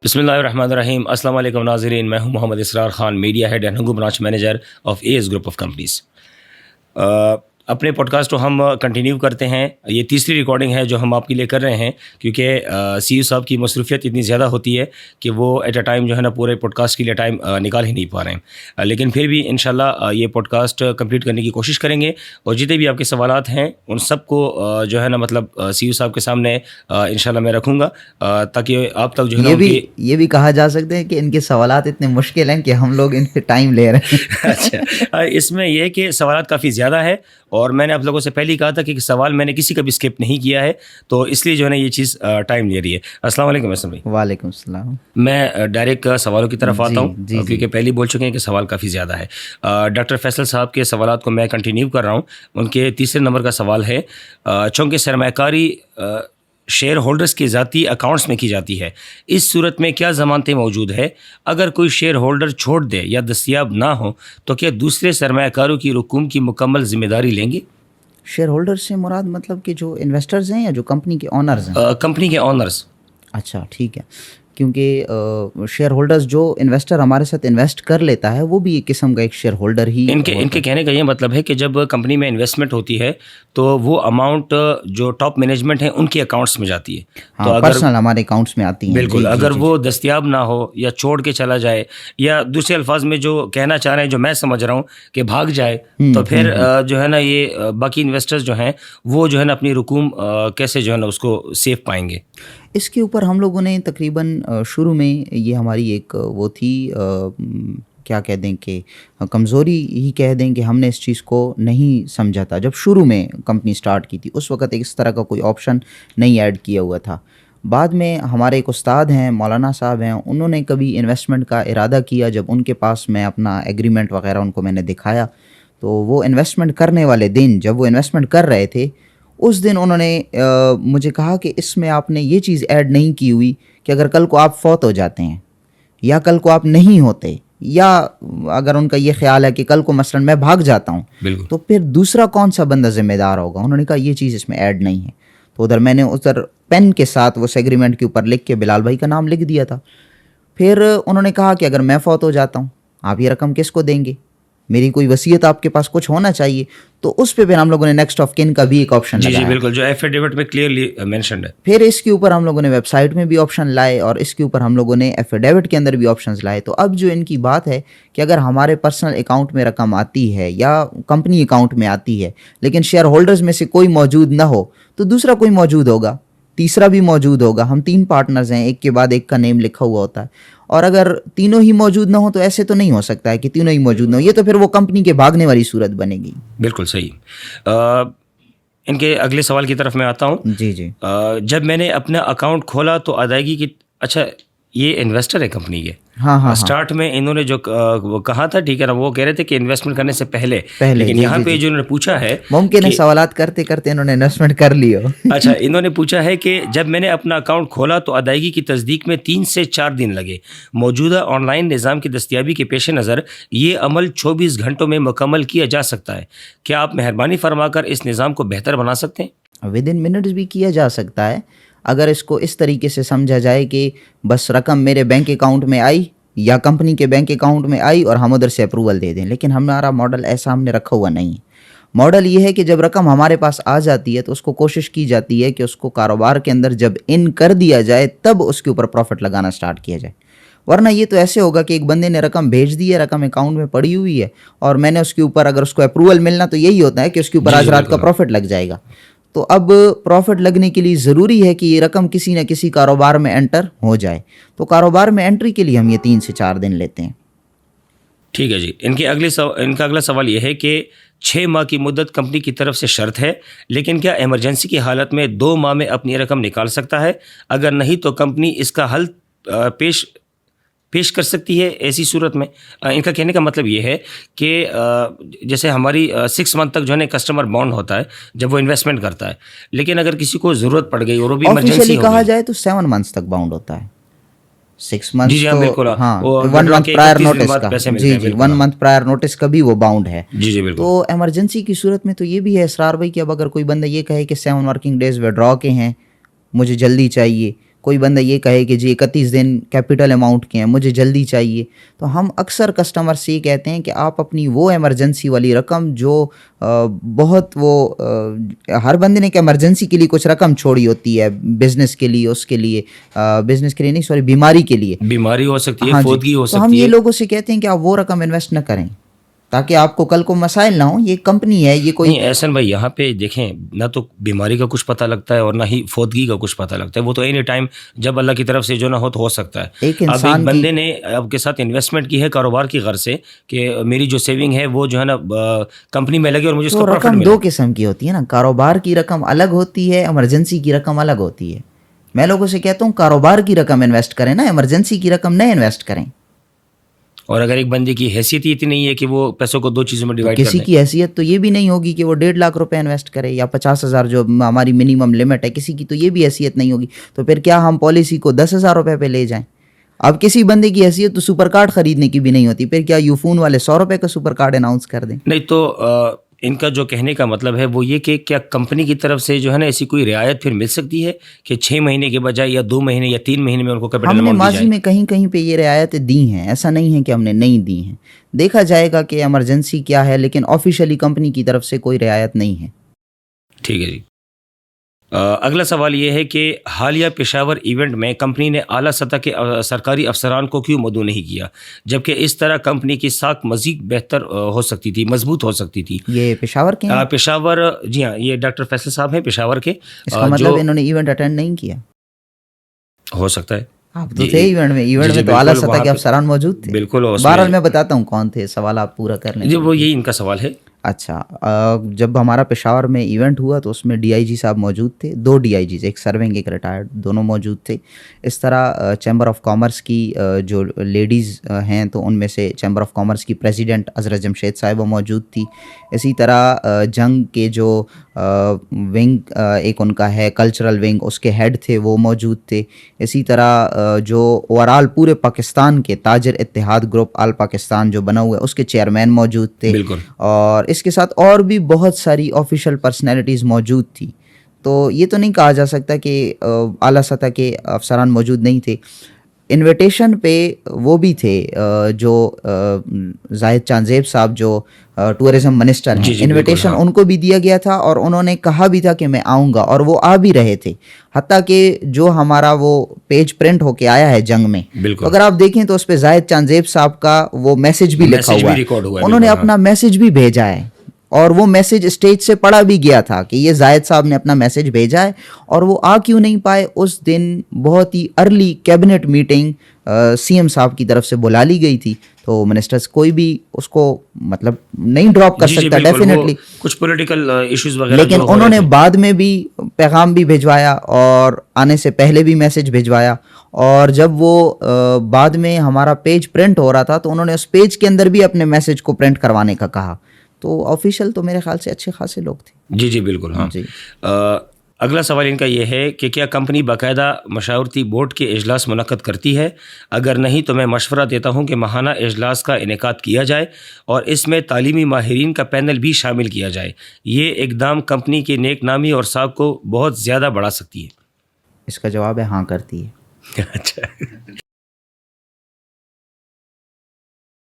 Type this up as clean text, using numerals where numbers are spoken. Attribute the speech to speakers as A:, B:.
A: بسم اللہ الرحمن الرحیم. السلام علیکم ناظرین, میں ہوں Muhammad Israr Khan, media head and Hangu branch manager of ایز گروپ آف کمپنیز. اپنے پوڈ کاسٹ کو ہم کنٹینیو کرتے ہیں. یہ تیسری ریکارڈنگ ہے جو ہم آپ کے لیے کر رہے ہیں, کیونکہ سی او صاحب کی مصروفیت اتنی زیادہ ہوتی ہے کہ وہ ایٹ اے ٹائم جو ہے نا پورے پوڈ کاسٹ کے لیے ٹائم نکال ہی نہیں پا رہے ہیں. لیکن پھر بھی انشاءاللہ یہ پوڈ کاسٹ کمپلیٹ کرنے کی کوشش کریں گے, اور جتنے بھی آپ کے سوالات ہیں ان سب کو جو ہے نا مطلب سی او صاحب کے سامنے انشاءاللہ میں رکھوں گا, تاکہ آپ تک جو ہے نا
B: یہ بھی کہا جا سکتے ہیں کہ ان کے سوالات اتنے مشکل ہیں کہ ہم لوگ ان پہ ٹائم لے رہے ہیں.
A: اچھا, اس میں یہ کہ سوالات کافی زیادہ ہے, اور میں نے آپ لوگوں سے پہلے ہی کہا تھا کہ سوال میں نے کسی کا بھی اسکپ نہیں کیا ہے, تو اس لیے جو ہے نا یہ چیز ٹائم لے رہی ہے. السلام علیکم اسلام بھائی.
B: وعلیکم السلام.
A: میں ڈائریکٹ سوالوں کی طرف آتا ہوں, کیونکہ پہلے بول چکے ہیں کہ سوال کافی زیادہ ہے. ڈاکٹر فیصل صاحب کے سوالات کو میں کنٹینیو کر رہا ہوں. ان کے تیسرے نمبر کا سوال ہے, چونکہ سرمایہ کاری شیئر ہولڈرز کے ذاتی اکاؤنٹس میں کی جاتی ہے, اس صورت میں کیا ضمانتیں موجود ہے؟ اگر کوئی شیئر ہولڈر چھوڑ دے یا دستیاب نہ ہو تو کیا دوسرے سرمایہ کاروں کی رقوم کی مکمل ذمہ داری لیں گے؟
B: شیئر ہولڈر سے مراد مطلب کہ جو انویسٹرز ہیں یا جو کمپنی کے آنرز ہیں؟
A: کمپنی کے آنرز.
B: اچھا ٹھیک ہے, کیونکہ شیئر ہولڈرز جو انویسٹر ہمارے ساتھ انویسٹ کر لیتا ہے وہ بھی ایک قسم کا ایک شیئر ہولڈر ہی.
A: ان کے کہنے کا یہ مطلب ہے کہ جب کمپنی میں انویسٹمنٹ ہوتی ہے تو وہ اماؤنٹ جو ٹاپ مینجمنٹ ہیں ان کے اکاؤنٹس میں جاتی ہے,
B: تو پرسنل ہمارے اکاؤنٹس میں آتی ہیں.
A: بالکل. اگر وہ دستیاب نہ ہو یا چھوڑ کے چلا جائے, یا دوسرے الفاظ میں جو کہنا چاہ رہے ہیں جو میں سمجھ رہا ہوں کہ بھاگ جائے, تو پھر جو ہے نا یہ باقی انویسٹرز جو ہیں وہ جو ہے نا اپنی رقوم کیسے جو ہے نا اس کو سیف پائیں گے؟
B: اس کے اوپر ہم لوگوں نے تقریباً شروع میں یہ ہماری ایک وہ تھی, کیا کہہ دیں کہ کمزوری ہی کہہ دیں کہ ہم نے اس چیز کو نہیں سمجھا تھا. جب شروع میں کمپنی سٹارٹ کی تھی اس وقت اس طرح کا کوئی آپشن نہیں ایڈ کیا ہوا تھا. بعد میں ہمارے ایک استاد ہیں مولانا صاحب ہیں, انہوں نے کبھی انویسٹمنٹ کا ارادہ کیا. جب ان کے پاس میں اپنا ایگریمنٹ وغیرہ ان کو میں نے دکھایا, تو وہ انویسٹمنٹ کرنے والے دن جب وہ انویسٹمنٹ کر رہے تھے اس دن انہوں نے مجھے کہا کہ اس میں آپ نے یہ چیز ایڈ نہیں کی ہوئی کہ اگر کل کو آپ فوت ہو جاتے ہیں یا کل کو آپ نہیں ہوتے, یا اگر ان کا یہ خیال ہے کہ کل کو مثلا میں بھاگ جاتا ہوں تو پھر دوسرا کون سا بندہ ذمہ دار ہوگا. انہوں نے کہا یہ چیز اس میں ایڈ نہیں ہے. تو ادھر میں نے ادھر پین کے ساتھ اس ایگریمنٹ کے اوپر لکھ کے بلال بھائی کا نام لکھ دیا تھا. پھر انہوں نے کہا کہ اگر میں فوت ہو جاتا ہوں آپ یہ رقم کس کو دیں گے, میری کوئی وصیت آپ کے پاس کچھ ہونا چاہیے. تو اس پہ پھر ہم لوگوں نے نیکسٹ آف کن کا بھی ایک آپشن لگایا.
A: جی بالکل, جو ایفیڈیوٹ میں کلیئرلی مینشنڈ ہے.
B: پھر اس کے اوپر ہم لوگوں نے ویب سائٹ میں بھی آپشن لائے, اور اس کے اوپر ہم لوگوں نے ایفیڈیوٹ کے اندر بھی آپشنز لائے. تو اب جو ان کی بات ہے کہ اگر ہمارے پرسنل اکاؤنٹ میں رقم آتی ہے یا کمپنی اکاؤنٹ میں آتی ہے لیکن شیئر ہولڈرز میں سے کوئی موجود نہ ہو, تو دوسرا کوئی موجود ہوگا, تیسرا بھی موجود ہوگا. ہم 3 پارٹنرز ہیں, ایک کے بعد ایک کا نیم لکھا ہوا ہوتا ہے, اور اگر تینوں ہی موجود نہ ہو تو ایسے تو نہیں ہو سکتا ہے کہ تینوں ہی موجود نہ ہو. یہ تو پھر وہ کمپنی کے بھاگنے والی صورت بنے گی.
A: بالکل صحیح. ان کے اگلے سوال کی طرف میں آتا ہوں.
B: جی.
A: جب میں نے اپنا اکاؤنٹ کھولا تو ادائیگی کی, اچھا یہ انویسٹر ہے کمپنی کے.
B: ہاں.
A: اسٹارٹ میں انہوں نے جو کہا تھا, ٹھیک ہے نا, وہ کہہ رہے تھے کہ انویسٹمنٹ کرنے سے پہلے, لیکن یہاں پہ جو انہوں نے پوچھا ہے,
B: ممکن ہے سوالات کرتے کرتے انہوں نے انویسٹمنٹ کر لی ہو.
A: اچھا, انہوں نے پوچھا ہے کہ جب میں نے اپنا اکاؤنٹ کھولا تو ادائیگی کی تصدیق میں 3 سے 4 دن لگے. موجودہ آن لائن نظام کی دستیابی کے پیش نظر یہ عمل 24 گھنٹوں میں مکمل کیا جا سکتا ہے. کیا آپ مہربانی فرما کر اس نظام کو بہتر بنا سکتے ہیں؟
B: ود ان منٹس بھی کیا جا سکتا ہے, اگر اس کو اس طریقے سے سمجھا جائے کہ بس رقم میرے بینک اکاؤنٹ میں آئی یا کمپنی کے بینک اکاؤنٹ میں آئی اور ہم ادھر سے اپروول دے دیں. لیکن ہمارا ماڈل ایسا ہم نے رکھا ہوا نہیں ہے. ماڈل یہ ہے کہ جب رقم ہمارے پاس آ جاتی ہے تو اس کو کوشش کی جاتی ہے کہ اس کو کاروبار کے اندر جب ان کر دیا جائے تب اس کے اوپر پروفٹ لگانا سٹارٹ کیا جائے. ورنہ یہ تو ایسے ہوگا کہ ایک بندے نے رقم بھیج دی ہے, رقم اکاؤنٹ میں پڑی ہوئی ہے, اور میں نے اس کے اوپر اگر اس کو اپروول ملنا تو یہی ہوتا ہے کہ اس کے اوپر آج رات کا پروفٹ لگ جائے گا. تو اب پروفٹ لگنے کے لیے ضروری ہے کہ یہ رقم کسی نہ کسی کاروبار میں انٹر ہو جائے. تو کاروبار میں انٹری کے لیے ہم یہ 3 سے 4 دن لیتے ہیں.
A: ٹھیک ہے جی. ان کا اگلا سوال یہ ہے کہ 6 ماہ کی مدت کمپنی کی طرف سے شرط ہے, لیکن کیا ایمرجنسی کی حالت میں 2 ماہ میں اپنی رقم نکال سکتا ہے؟ اگر نہیں تو کمپنی اس کا حل پیش کر سکتی ہے ایسی صورت میں؟ ان کا کہنے کا مطلب یہ ہے کہ جیسے ہماری 6 منتھ تک جو ہے کسٹمر بانڈ ہوتا ہے جب وہ انویسٹمنٹ کرتا ہے, لیکن اگر کسی کو ضرورت پڑ گئی اور وہ بھی ایمرجنسی
B: کہا جائے تو 7 منتھس تک باؤنڈ ہوتا ہے. 6 منتھ
A: جی ہاں بالکل,
B: 1 منتھ پرائر نوٹس کا, جی 1 منتھ پرائر نوٹس کا بھی وہ باؤنڈ ہے.
A: جی بالکل.
B: تو ایمرجنسی کی صورت میں تو یہ بھی ہے اسرار بھائی کہ اب اگر کوئی بندہ یہ کہے کہ 7 ورکنگ ڈیز وڈرا کے ہیں, مجھے جلدی چاہیے, کوئی بندہ یہ کہے کہ جی 31 دن کیپٹل اماؤنٹ کے ہیں مجھے جلدی چاہیے، تو ہم اکثر کسٹمر سے یہ کہتے ہیں کہ آپ اپنی وہ ایمرجنسی والی رقم جو بہت ہر بندے نے کہ ایمرجنسی کے لیے کچھ رقم چھوڑی ہوتی ہے، بزنس کے لیے، اس کے لیے بزنس کے لیے نہیں، سوری بیماری کے لیے،
A: بیماری ہو سکتی ہے، فوتگی ہو سکتی ہے.
B: تو ہم یہ لوگوں سے کہتے ہیں کہ آپ وہ رقم انویسٹ نہ کریں تاکہ آپ کو کل کو مسائل نہ ہوں. یہ کمپنی ہے، یہ کوئی
A: نہیں. احسن بھائی یہاں پہ دیکھیں، نہ تو بیماری کا کچھ پتہ لگتا ہے اور نہ ہی فوتگی کا کچھ پتہ لگتا ہے. وہ تو اینی ٹائم جب اللہ کی طرف سے جو نہ ہو سکتا ہے. اب ایک بندے نے آپ کے ساتھ انویسٹمنٹ کی ہے کاروبار کی غرض سے کہ میری جو سیونگ ہے وہ جو ہے نا کمپنی میں لگے اور مجھے اس کا پروفٹ ملے.
B: دو قسم کی ہوتی ہے نا، کاروبار کی رقم الگ ہوتی ہے، ایمرجنسی کی رقم الگ ہوتی ہے. میں لوگوں سے کہتا ہوں کاروبار کی رقم انویسٹ کریں نا، ایمرجنسی کی رقم نہ انویسٹ کریں. اور
A: اگر ایک بندے کی حیثیت اتنی نہیں ہے کہ وہ پیسوں کو 2 چیزوں میں ڈیوائڈ کر دے،
B: کسی کی حیثیت تو یہ بھی نہیں ہوگی کہ وہ 1.5 لاکھ روپے انویسٹ کرے یا 50,000 جو ہماری منیمم لمٹ ہے، کسی کی تو یہ بھی حیثیت نہیں ہوگی. تو پھر کیا ہم پالیسی کو 10,000 روپے پہ لے جائیں؟ اب کسی بندے کی حیثیت تو سپر کارڈ خریدنے کی بھی نہیں ہوتی، پھر کیا یوفون والے 100 روپے کا سپر کارڈ اناؤنس کر دیں؟
A: نہیں تو ان کا جو کہنے کا مطلب ہے وہ یہ کہ کیا کمپنی کی طرف سے جو ہے نا ایسی کوئی رعایت پھر مل سکتی ہے کہ 6 مہینے کے بجائے یا 2 مہینے یا 3 مہینے میں ان کو کیپٹل اماؤنٹ دی جائے؟
B: ہم نے ماضی میں کہیں کہیں پہ یہ رعایتیں دی ہیں، ایسا نہیں ہے کہ ہم نے نہیں دی ہیں. دیکھا جائے گا کہ ایمرجنسی کیا ہے، لیکن آفیشیلی کمپنی کی طرف سے کوئی رعایت نہیں ہے.
A: ٹھیک ہے جی. اگلا سوال یہ ہے کہ حالیہ پشاور ایونٹ میں کمپنی نے اعلیٰ سطح کے سرکاری افسران کو کیوں مدعو نہیں کیا، جبکہ اس طرح کمپنی کی ساکھ مزید بہتر ہو سکتی تھی، مضبوط ہو سکتی تھی.
B: یہ پشاور کے ہیں؟
A: پشاور، جی ہاں، یہ ڈاکٹر فیصل صاحب ہیں پشاور کے.
B: اس کا مطلب انہوں نے ایونٹ اٹینڈ نہیں کیا؟
A: ہو سکتا ہے.
B: آپ تو تھے ایونٹ میں تو اعلیٰ سطح کے افسران موجود تھے.
A: بالکل.
B: بہرحال میں بتاتا ہوں کون تھے، سوال آپ پورا کر لیں.
A: جی وہ یہی ان کا سوال ہے.
B: اچھا، جب ہمارا پشاور میں ایونٹ ہوا تو اس میں ڈی آئی جی صاحب موجود تھے، 2 ڈی آئی جیز، ایک سرونگ ایک ریٹائرڈ، دونوں موجود تھے. اس طرح چیمبر آف کامرس کی جو لیڈیز ہیں تو ان میں سے چیمبر آف کامرس کی پریزیڈنٹ حضرت جمشید صاحبہ موجود تھی. اسی طرح جنگ کے جو ونگ ایک ان کا ہے کلچرل ونگ، اس کے ہیڈ تھے وہ موجود تھے. اسی طرح جو اوورال پورے پاکستان کے تاجر اتحاد گروپ آل پاکستان جو بنا ہوا ہے اس کے چیئرمین موجود تھے.
A: بالکل.
B: اور اس کے ساتھ اور بھی بہت ساری آفیشیل پرسنالٹیز موجود تھی. تو یہ تو نہیں کہا جا سکتا کہ اعلیٰ سطح کے افسران موجود نہیں تھے. انویٹیشن پہ وہ بھی تھے جو زاہد چاندزیب صاحب جو ٹورزم منسٹر ہیں، انویٹیشن ان کو بھی دیا گیا تھا اور انہوں نے کہا بھی تھا کہ میں آؤں گا، اور وہ آ بھی رہے تھے. حتیٰ کہ جو ہمارا وہ پیج پرنٹ ہو کے آیا ہے جنگ میں، اگر آپ دیکھیں تو اس پہ زاہد چاندزیب صاحب کا وہ میسج بھی لکھا ہوا ہے، انہوں نے اپنا میسج بھی بھیجا ہے، اور وہ میسج اسٹیج سے پڑھا بھی گیا تھا کہ یہ زاہد صاحب نے اپنا میسج بھیجا ہے. اور وہ آ کیوں نہیں پائے؟ اس دن بہت ہی early cabinet meeting C M صاحب کی طرف سے بلا لی گئی تھی، تو منسٹرز کوئی بھی اس کو مطلب نہیں ڈراپ کر سکتا ڈیفینیٹلی،
A: کچھ پولیٹیکل ایشوز وغیرہ،
B: لیکن انہوں نے بعد میں بھی پیغام بھی بھجوایا اور آنے سے پہلے بھی میسج بھجوایا. اور جب وہ بعد میں ہمارا پیج پرنٹ ہو رہا تھا تو انہوں نے اس پیج کے اندر بھی اپنے میسج کو پرنٹ کروانے کا کہا. تو آفیشیل تو میرے خیال سے اچھے خاصے لوگ تھے.
A: جی بالکل. ہاں جی. اگلا سوال ان کا یہ ہے کہ کیا کمپنی باقاعدہ مشاورتی بورڈ کے اجلاس منعقد کرتی ہے؟ اگر نہیں تو میں مشورہ دیتا ہوں کہ ماہانہ اجلاس کا انعقاد کیا جائے اور اس میں تعلیمی ماہرین کا پینل بھی شامل کیا جائے. یہ اقدام کمپنی کی نیک نامی اور ساکھ کو بہت زیادہ بڑھا سکتی ہے.
B: اس کا جواب ہے ہاں کرتی ہے.
A: اچھا.